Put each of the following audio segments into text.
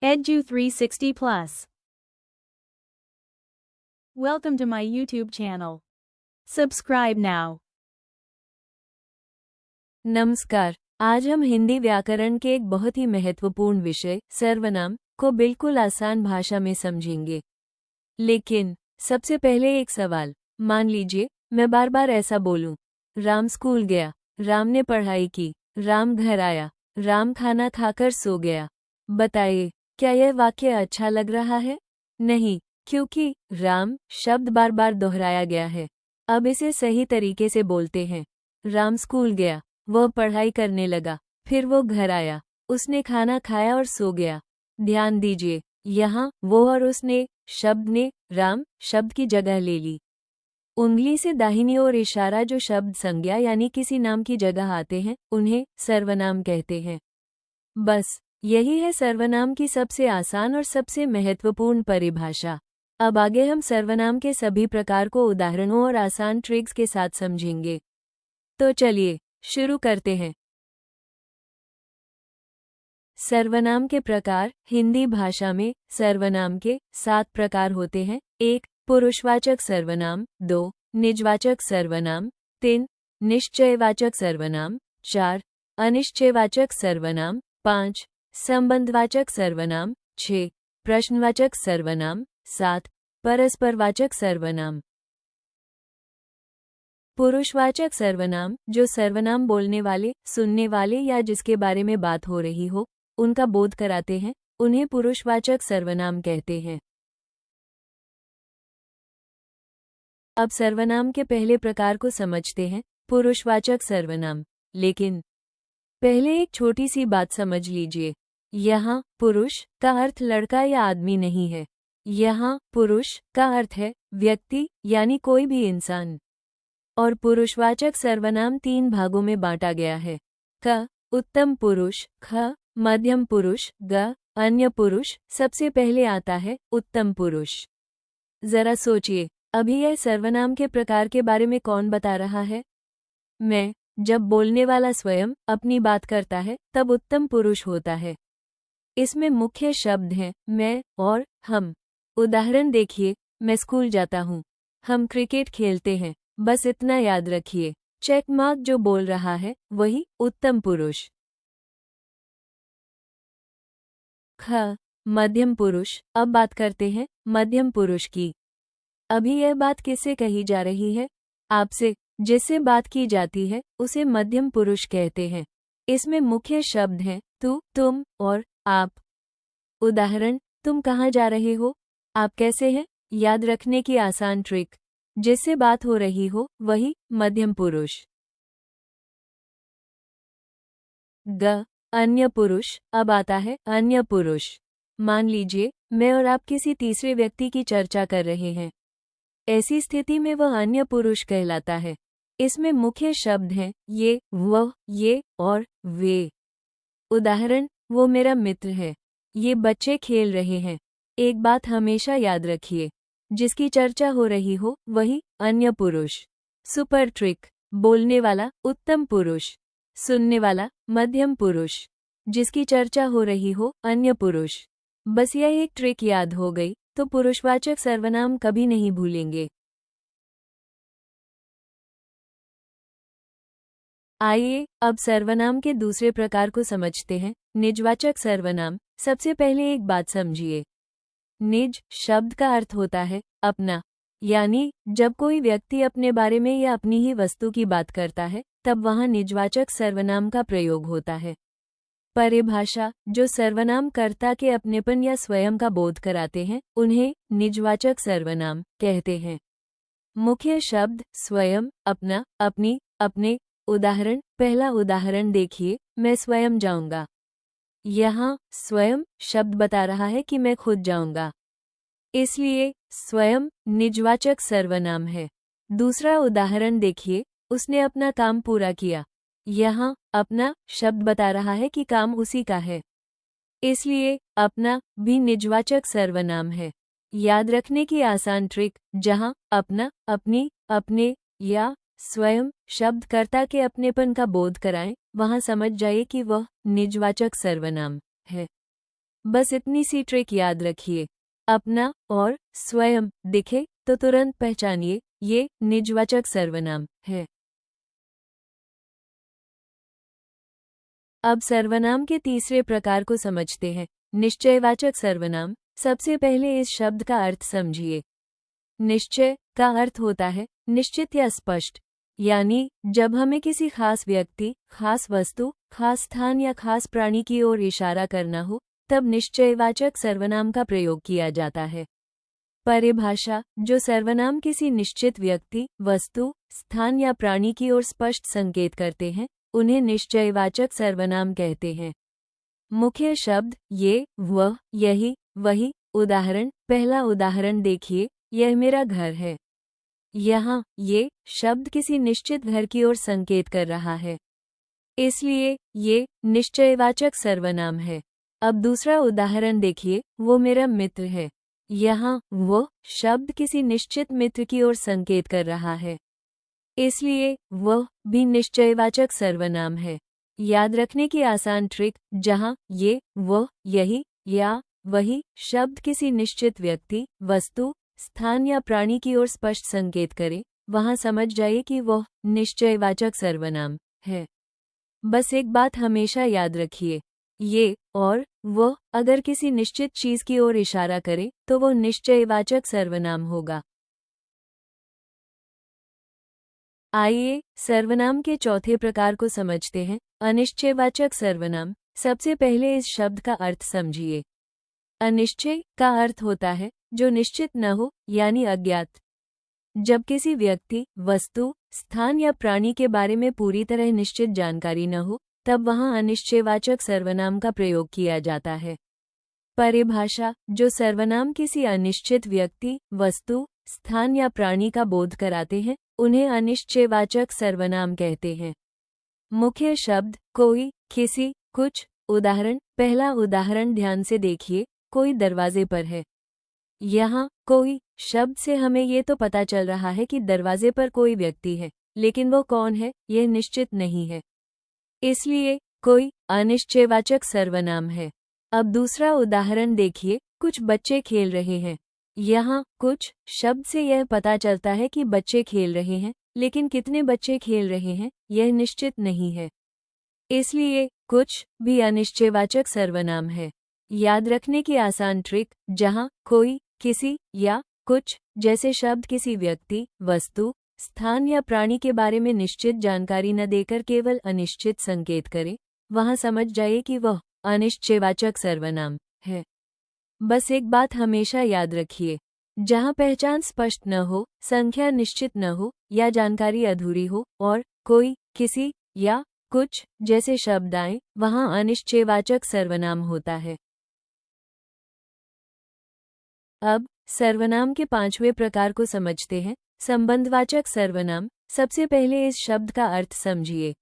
Edu 360 Plus. Welcome to my YouTube channel. Subscribe now. नमस्कार। आज हम हिंदी व्याकरण के एक बहुत ही महत्वपूर्ण विषय सर्वनाम को बिल्कुल आसान भाषा में समझेंगे। लेकिन सबसे पहले एक सवाल। मान लीजिए मैं बार बार ऐसा बोलूं, राम स्कूल गया, राम ने पढ़ाई की, राम घर आया, राम खाना खाकर सो गया। बताइए, क्या यह वाक्य अच्छा लग रहा है? नहीं, क्योंकि राम शब्द बार बार दोहराया गया है। अब इसे सही तरीके से बोलते हैं। राम स्कूल गया, वह पढ़ाई करने लगा, फिर वो घर आया, उसने खाना खाया और सो गया। ध्यान दीजिए, यहाँ वो और उसने शब्द ने राम शब्द की जगह ले ली। उंगली से दाहिनी ओर इशारा जो शब्द संज्ञा यानी किसी नाम की जगह आते हैं, उन्हें सर्वनाम कहते हैं। बस यही है सर्वनाम की सबसे आसान और सबसे महत्वपूर्ण परिभाषा। अब आगे हम सर्वनाम के सभी प्रकार को उदाहरणों और आसान ट्रिक्स के साथ समझेंगे। तो चलिए शुरू करते हैं। सर्वनाम के प्रकार। हिंदी भाषा में सर्वनाम के 7 प्रकार होते हैं। 1. पुरुषवाचक सर्वनाम। 2. निजवाचक सर्वनाम। 3. निश्चयवाचक सर्वनाम। 4. अनिश्चयवाचक सर्वनाम। 5. संबंधवाचक सर्वनाम। 6. प्रश्नवाचक सर्वनाम। 7. परस्परवाचक सर्वनाम। पुरुषवाचक सर्वनाम जो सर्वनाम बोलने वाले, सुनने वाले या जिसके बारे में बात हो रही हो, उनका बोध कराते हैं, उन्हें पुरुषवाचक सर्वनाम कहते हैं। अब सर्वनाम के पहले प्रकार को समझते हैं, पुरुषवाचक सर्वनाम। लेकिन पहले एक छोटी सी बात समझ लीजिए। यहाँ पुरुष का अर्थ लड़का या आदमी नहीं है। यहाँ पुरुष का अर्थ है व्यक्ति यानी कोई भी इंसान। और पुरुषवाचक सर्वनाम 3 भागों में बांटा गया है। क उत्तम पुरुष, ख मध्यम पुरुष, ग अन्य पुरुष। सबसे पहले आता है उत्तम पुरुष। जरा सोचिए, अभी यह सर्वनाम के प्रकार के बारे में कौन बता रहा है? मैं। जब बोलने वाला स्वयं अपनी बात करता है तब उत्तम पुरुष होता है। इसमें मुख्य शब्द हैं मैं और हम। उदाहरण देखिए, मैं स्कूल जाता हूँ, हम क्रिकेट खेलते हैं। बस इतना याद रखिए। चेक मार्क जो बोल रहा है वही उत्तम पुरुष। ख मध्यम पुरुष। अब बात करते हैं मध्यम पुरुष की। अभी यह बात किससे कही जा रही है? आपसे। जिससे बात की जाती है उसे मध्यम पुरुष कहते हैं। इसमें मुख्य शब्द हैं तू, तुम और आप। उदाहरण, तुम कहाँ जा रहे हो? आप कैसे हैं? याद रखने की आसान ट्रिक। जिससे बात हो रही हो वही मध्यम पुरुष। ग अन्य पुरुष। अब आता है अन्य पुरुष। मान लीजिए मैं और आप किसी तीसरे व्यक्ति की चर्चा कर रहे हैं। ऐसी स्थिति में वह अन्य पुरुष कहलाता है। इसमें मुख्य शब्द हैं ये, वह, ये और वे। उदाहरण, वो मेरा मित्र है, ये बच्चे खेल रहे हैं। एक बात हमेशा याद रखिए, जिसकी चर्चा हो रही हो वही अन्य पुरुष। Super trick. बोलने वाला उत्तम पुरुष, सुनने वाला मध्यम पुरुष, जिसकी चर्चा हो रही हो अन्य पुरुष। बस यह एक ट्रिक याद हो गई तो पुरुषवाचक सर्वनाम कभी नहीं भूलेंगे। आइए अब सर्वनाम के दूसरे प्रकार को समझते हैं, निजवाचक सर्वनाम। सबसे पहले एक बात समझिए। निज शब्द का अर्थ होता है अपना, यानी जब कोई व्यक्ति अपने बारे में या अपनी ही वस्तु की बात करता है तब वहां निजवाचक सर्वनाम का प्रयोग होता है। परिभाषा। जो सर्वनाम कर्ता के अपनेपन या स्वयं का बोध कराते हैं उन्हें निजवाचक सर्वनाम कहते हैं। मुख्य शब्द स्वयं, अपना, अपनी, अपने। उदाहरण, पहला उदाहरण देखिए, मैं स्वयं जाऊंगा। यहाँ स्वयं शब्द बता रहा है कि मैं खुद जाऊंगा, इसलिए स्वयं निजवाचक सर्वनाम है। दूसरा उदाहरण देखिए, उसने अपना काम पूरा किया। यहाँ अपना शब्द बता रहा है कि काम उसी का है, इसलिए अपना भी निजवाचक सर्वनाम है। याद रखने की आसान ट्रिक, जहाँ अपना, अपनी, अपने या स्वयं शब्द कर्ता के अपनेपन का बोध कराएं, वहां समझ जाइए कि वह निजवाचक सर्वनाम है। बस इतनी सी ट्रिक याद रखिए। अपना और स्वयं दिखे तो तुरंत पहचानिए ये निजवाचक सर्वनाम है। अब सर्वनाम के तीसरे प्रकार को समझते हैं, निश्चयवाचक सर्वनाम। सबसे पहले इस शब्द का अर्थ समझिए। निश्चय का अर्थ होता है निश्चित या स्पष्ट, यानी जब हमें किसी खास व्यक्ति, खास वस्तु, खास स्थान या खास प्राणी की ओर इशारा करना हो, तब निश्चयवाचक सर्वनाम का प्रयोग किया जाता है। परिभाषा: जो सर्वनाम किसी निश्चित व्यक्ति, वस्तु, स्थान या प्राणी की ओर स्पष्ट संकेत करते हैं, उन्हें निश्चयवाचक सर्वनाम कहते हैं। मुख्य शब्द ये, वह, यही, वही। उदाहरण: पहला उदाहरण देखिए, यह मेरा घर है। यहाँ ये शब्द किसी निश्चित घर की ओर संकेत कर रहा है, इसलिए ये निश्चयवाचक सर्वनाम है। अब दूसरा उदाहरण देखिए, वो मेरा मित्र है। यहाँ वो शब्द किसी निश्चित मित्र की ओर संकेत कर रहा है, इसलिए वह भी निश्चयवाचक सर्वनाम है। याद रखने की आसान ट्रिक: जहाँ ये, वह, यही या वही शब्द किसी निश्चित व्यक्ति, वस्तु, स्थान या प्राणी की ओर स्पष्ट संकेत करे, वहां समझ जाइए कि वह निश्चयवाचक सर्वनाम है। बस एक बात हमेशा याद रखिए, ये और वह अगर किसी निश्चित चीज की ओर इशारा करे तो वो निश्चयवाचक सर्वनाम होगा। आइए सर्वनाम के चौथे प्रकार को समझते हैं, अनिश्चयवाचक सर्वनाम। सबसे पहले इस शब्द का अर्थ समझिए। अनिश्चय का अर्थ होता है जो निश्चित न हो, यानी अज्ञात। जब किसी व्यक्ति, वस्तु, स्थान या प्राणी के बारे में पूरी तरह निश्चित जानकारी न हो, तब वहां अनिश्चयवाचक सर्वनाम का प्रयोग किया जाता है। परिभाषा: जो सर्वनाम किसी अनिश्चित व्यक्ति, वस्तु, स्थान या प्राणी का बोध कराते हैं, उन्हें अनिश्चयवाचक सर्वनाम कहते हैं। मुख्य शब्द कोई, किसी, कुछ। उदाहरण: पहला उदाहरण ध्यान से देखिए, कोई दरवाजे पर है। यहाँ कोई शब्द से हमें ये तो पता चल रहा है कि दरवाजे पर कोई व्यक्ति है, लेकिन वो कौन है यह निश्चित नहीं है, इसलिए कोई अनिश्चयवाचक सर्वनाम है। अब दूसरा उदाहरण देखिए, कुछ बच्चे खेल रहे हैं। यहाँ कुछ शब्द से यह पता चलता है कि बच्चे खेल रहे हैं, लेकिन कितने बच्चे खेल रहे हैं यह निश्चित नहीं है, इसलिए कुछ भी अनिश्चयवाचक सर्वनाम है। याद रखने की आसान ट्रिक: जहाँ कोई, किसी या कुछ जैसे शब्द किसी व्यक्ति, वस्तु, स्थान या प्राणी के बारे में निश्चित जानकारी न देकर केवल अनिश्चित संकेत करे, वहां समझ जाइए कि वह अनिश्चयवाचक सर्वनाम है। बस एक बात हमेशा याद रखिए, जहां पहचान स्पष्ट न हो, संख्या निश्चित न हो या जानकारी अधूरी हो और कोई, किसी या कुछ जैसे शब्द आए, वहां अनिश्चयवाचक सर्वनाम होता है। अब सर्वनाम के पांचवें प्रकार को समझते हैं, संबंधवाचक सर्वनाम। सबसे पहले इस शब्द का अर्थ समझिए।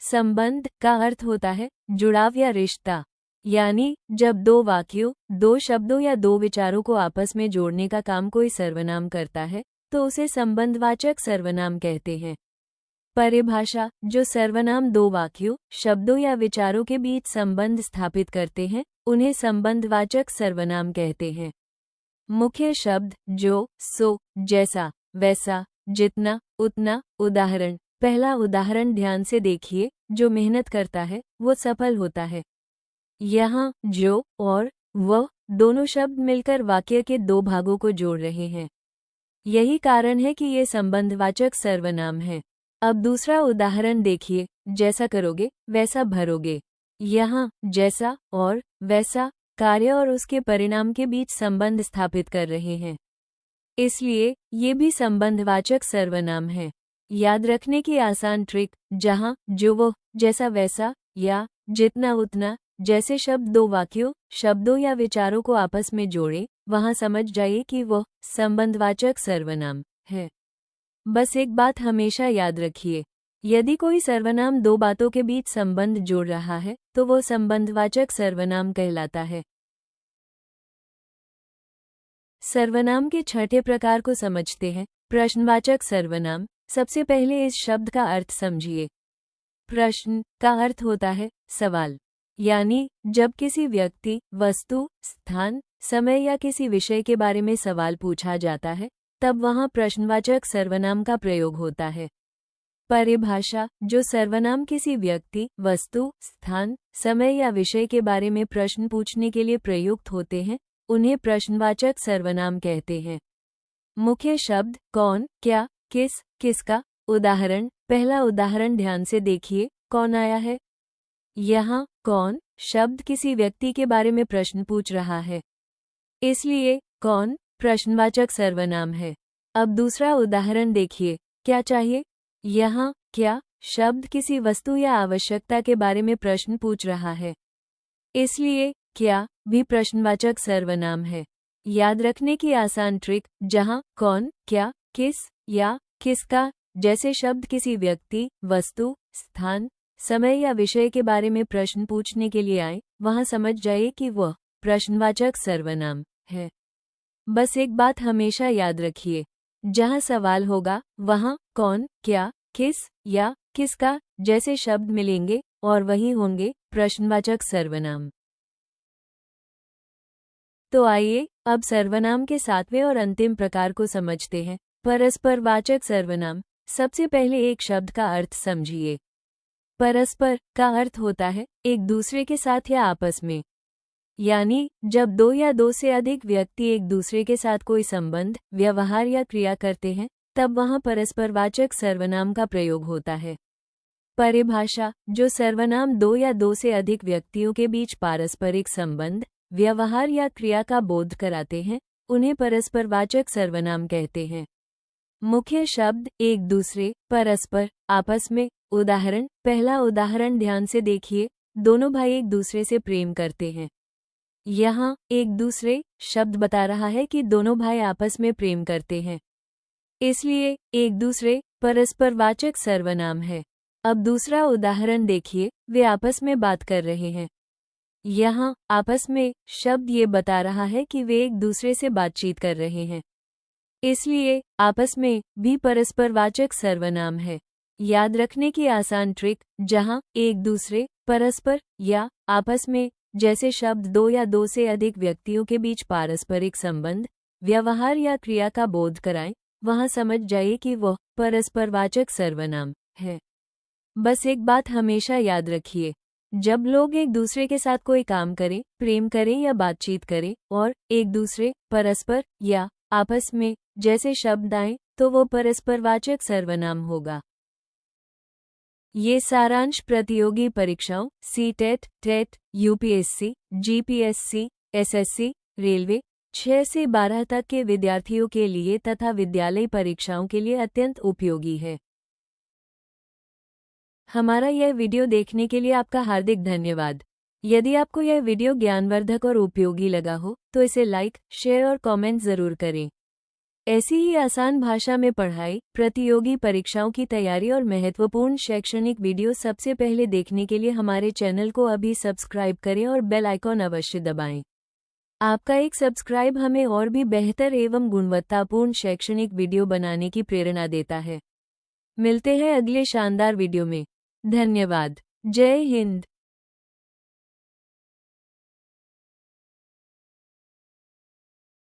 संबंध का अर्थ होता है जुड़ाव या रिश्ता, यानी जब दो वाक्यों, दो शब्दों या दो विचारों को आपस में जोड़ने का काम कोई सर्वनाम करता है तो उसे संबंधवाचक सर्वनाम कहते हैं। परिभाषा: जो सर्वनाम दो वाक्यों, शब्दों या विचारों के बीच संबंध स्थापित करते हैं, उन्हें संबंधवाचक सर्वनाम कहते हैं। मुख्य शब्द जो, सो, जैसा, वैसा, जितना, उतना। उदाहरण: पहला उदाहरण ध्यान से देखिए, जो मेहनत करता है वो सफल होता है। यहाँ जो और वह दोनों शब्द मिलकर वाक्य के दो भागों को जोड़ रहे हैं, यही कारण है कि ये संबंधवाचक सर्वनाम है। अब दूसरा उदाहरण देखिए, जैसा करोगे वैसा भरोगे। यहाँ जैसा और वैसा कार्य और उसके परिणाम के बीच संबंध स्थापित कर रहे हैं, इसलिए ये भी संबंधवाचक सर्वनाम है। याद रखने की आसान ट्रिक: जहाँ जो, वो, जैसा, वैसा या जितना, उतना जैसे शब्द दो वाक्यों, शब्दों या विचारों को आपस में जोड़े, वहां समझ जाइए कि वह संबंधवाचक सर्वनाम है। बस एक बात हमेशा याद रखिए, यदि कोई सर्वनाम दो बातों के बीच संबंध जोड़ रहा है तो वो संबंधवाचक सर्वनाम कहलाता है। सर्वनाम के छठे प्रकार को समझते हैं, प्रश्नवाचक सर्वनाम। सबसे पहले इस शब्द का अर्थ समझिए। प्रश्न का अर्थ होता है सवाल, यानी जब किसी व्यक्ति, वस्तु, स्थान, समय या किसी विषय के बारे में सवाल पूछा जाता है, तब वहाँ प्रश्नवाचक सर्वनाम का प्रयोग होता है। परिभाषा: जो सर्वनाम किसी व्यक्ति, वस्तु, स्थान, समय या विषय के बारे में प्रश्न पूछने के लिए प्रयुक्त होते हैं, उन्हें प्रश्नवाचक सर्वनाम कहते हैं। मुख्य शब्द: कौन, क्या, किस, किसका। उदाहरण: पहला उदाहरण ध्यान से देखिए। कौन आया है? यहाँ कौन शब्द किसी व्यक्ति के बारे में प्रश्न पूछ रहा है, इसलिए कौन प्रश्नवाचक सर्वनाम है। अब दूसरा उदाहरण देखिए। क्या चाहिए? यहाँ क्या शब्द किसी वस्तु या आवश्यकता के बारे में प्रश्न पूछ रहा है, इसलिए क्या भी प्रश्नवाचक सर्वनाम है। याद रखने की आसान ट्रिक: जहाँ कौन, क्या, किस या किसका जैसे शब्द किसी व्यक्ति, वस्तु, स्थान, समय या विषय के बारे में प्रश्न पूछने के लिए आए, वहां समझ जाइए कि वह प्रश्नवाचक सर्वनाम है। बस एक बात हमेशा याद रखिए, जहां सवाल होगा वहां कौन, क्या, किस या किसका जैसे शब्द मिलेंगे और वही होंगे प्रश्नवाचक सर्वनाम। तो आइए अब सर्वनाम के सातवें और अंतिम प्रकार को समझते हैं, परस्परवाचक सर्वनाम। सबसे पहले एक शब्द का अर्थ समझिए। परस्पर का अर्थ होता है एक दूसरे के साथ या आपस में, यानी जब दो या दो से अधिक व्यक्ति एक दूसरे के साथ कोई संबंध, व्यवहार या क्रिया करते हैं, तब वहां परस्परवाचक सर्वनाम का प्रयोग होता है। परिभाषा: जो सर्वनाम दो या दो से अधिक व्यक्तियों के बीच पारस्परिक संबंध, व्यवहार या क्रिया का बोध कराते हैं, उन्हें परस्परवाचक सर्वनाम कहते हैं। मुख्य शब्द: एक दूसरे, परस्पर, आपस में। उदाहरण: पहला उदाहरण ध्यान से देखिए। दोनों भाई एक दूसरे से प्रेम करते हैं। यहाँ एक दूसरे शब्द बता रहा है कि दोनों भाई आपस में प्रेम करते हैं, इसलिए एक दूसरे परस्परवाचक सर्वनाम है। अब दूसरा उदाहरण देखिए। वे आपस में बात कर रहे हैं। यहाँ आपस में शब्द ये बता रहा है कि वे एक दूसरे से बातचीत कर रहे हैं, इसलिए आपस में भी परस्परवाचक सर्वनाम है। याद रखने की आसान ट्रिक: जहाँ एक दूसरे, परस्पर या आपस में जैसे शब्द दो या दो से अधिक व्यक्तियों के बीच पारस्परिक संबंध, व्यवहार या क्रिया का बोध कराएं, वहां समझ जाइए कि वह परस्परवाचक सर्वनाम है। बस एक बात हमेशा याद रखिए, जब लोग एक दूसरे के साथ कोई काम करें, प्रेम करें या बातचीत करें और एक दूसरे, परस्पर या आपस में जैसे शब्द आए, तो वो परस्परवाचक सर्वनाम होगा। ये सारांश प्रतियोगी परीक्षाओं CTET, TET, UPSC, GPSC, SSC, railway 6 से 12 तक के विद्यार्थियों के लिए तथा विद्यालय परीक्षाओं के लिए अत्यंत उपयोगी है। हमारा यह वीडियो देखने के लिए आपका हार्दिक धन्यवाद। यदि आपको यह वीडियो ज्ञानवर्धक और उपयोगी लगा हो तो इसे लाइक, शेयर और कमेंट जरूर करें। ऐसी ही आसान भाषा में पढ़ाई, प्रतियोगी परीक्षाओं की तैयारी और महत्वपूर्ण शैक्षणिक वीडियो सबसे पहले देखने के लिए हमारे चैनल को अभी सब्सक्राइब करें और बेल आइकॉन अवश्य दबाएं। आपका एक सब्सक्राइब हमें और भी बेहतर एवं गुणवत्तापूर्ण शैक्षणिक वीडियो बनाने की प्रेरणा देता है। मिलते हैं अगले शानदार वीडियो में। धन्यवाद। जय हिंद।